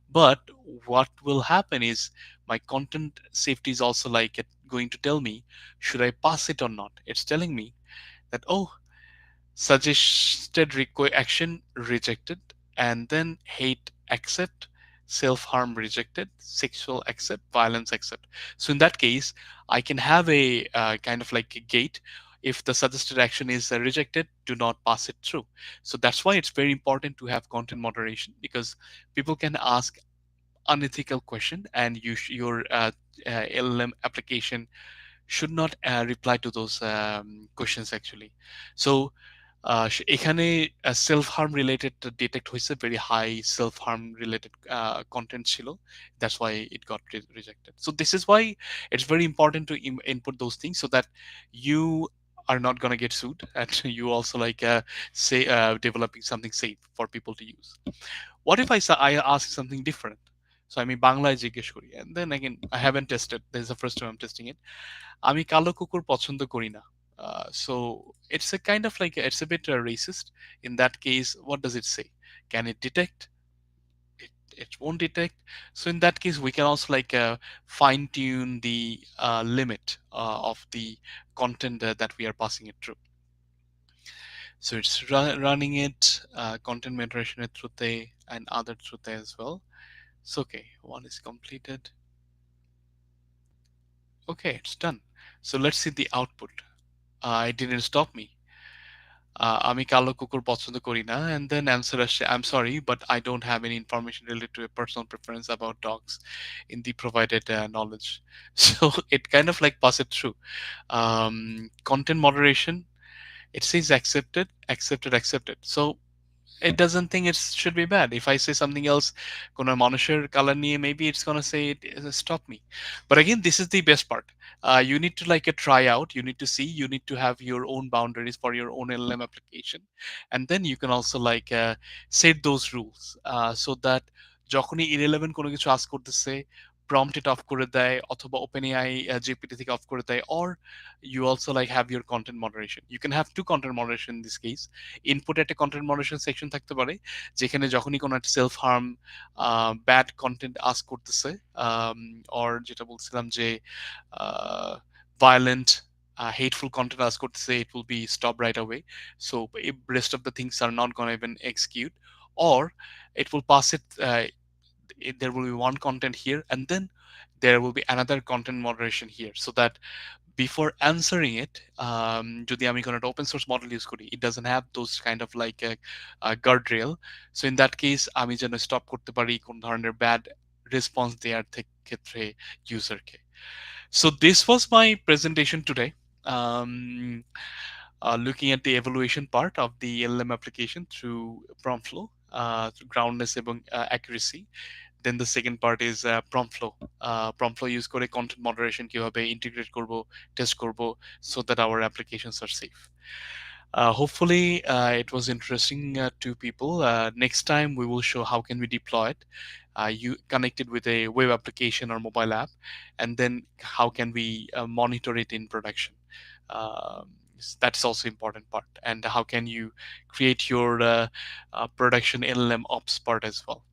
But what will happen is my content safety is also like going to tell me should I pass it or not. It's telling me that, oh, suggested action rejected, and then hate accept, self-harm rejected, sexual accept, violence accept. So in that case, I can have a kind of like a gate. If the suggested action is rejected, do not pass it through. So that's why it's very important to have content moderation, because people can ask unethical question, and your LLM application should not reply to those questions actually. So এখানে self harm related detect হয়েছে, very high self harm related content ছিল, that's why it got rejected. So this is why it's very important to input those things so that you are not going to get sued and you also like say developing something safe for people to use. What if I ask something different? So আমি বাংলায় জিজ্ঞেস করি, and then again I haven't tested, this is the first time I'm testing it. আমি কালো কুকুর পছন্দ করি না. So it's a kind of like it's a bit racist. In that case, what does it say? Can it detect? It won't detect. So in that case, we can also like fine tune the limit of the content that we are passing it through. So it's running it, content moderation through and other through as well. So okay, one is completed. Okay, it's done. So let's see the output. It didn't stop me. আমি কালো কুকুর পছন্দ করি না, and then answer আসছে, I'm sorry but I don't have any information related to a personal preference about dogs in the provided knowledge. So it kind of like pass it through. Content moderation, it says accepted, accepted, accepted. So it doesn't think it should be bad. If I say something else, কোনো মানুষের color নিয়ে, maybe it's gonna say it, stop me. But again, this is the best part. You need to like a try out. You need to see. You need to have your own boundaries for your own LLM application, and then you can also like set those rules so that যখনই irrelevant কোনো কিছু ask করতেছে, prompt it off করে দেয়, অথবা OpenAI GPT থেকে off করে দেয়, or you also like have your content moderation. You can have two content moderation in this case. Input একটা কন্টেন্ট মডারেশন সেকশন থাকতে পারে, যেখানে যখনই কোনো একটা self harm bad content ask করতেছে, অর যেটা বলছিলাম যে ভায়োলেন্ট hateful content ask করতেছে, it will be stopped right away. So if rest of the things are not going to even execute, or it will pass it, there will be one content here, and then there will be another content moderation here, so that before answering it, যদি আমি কোনো একটা open source model use করি, it doesn't have those kind of like a guardrail. So in that case, আমি যেন stop করতে পারি কোন ধরনের bad response দেওয়ার ক্ষেত্রে userকে. So this was my presentation today. Um, Looking at the evaluation part of the LLM application through prompt flow, through groundness এবং accuracy. Then the second part is prompt flow. Prompt flow use করে content moderation কিভাবে integrate করব, test করব, so that our applications are safe. Hopefully, it was interesting to people. Next time, we will show how can we deploy it. You connect it with a web application or mobile app, and then how can we monitor it in production. Um That's also important part. And how can you create your production LLM ops part as well.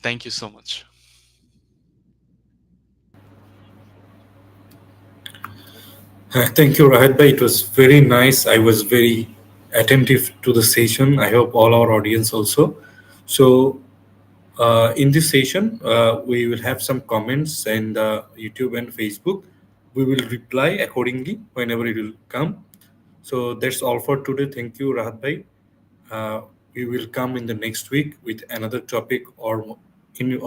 Thank you so much. Thank you, Rahat bhai. It was very nice. I was very attentive to the session. I hope all our audience also. So, in this session, we will have some comments and YouTube and Facebook. We will reply accordingly whenever it will come. So that's all for today. Thank you, Rahat bhai. Uh, we will come in the next week with another topic or in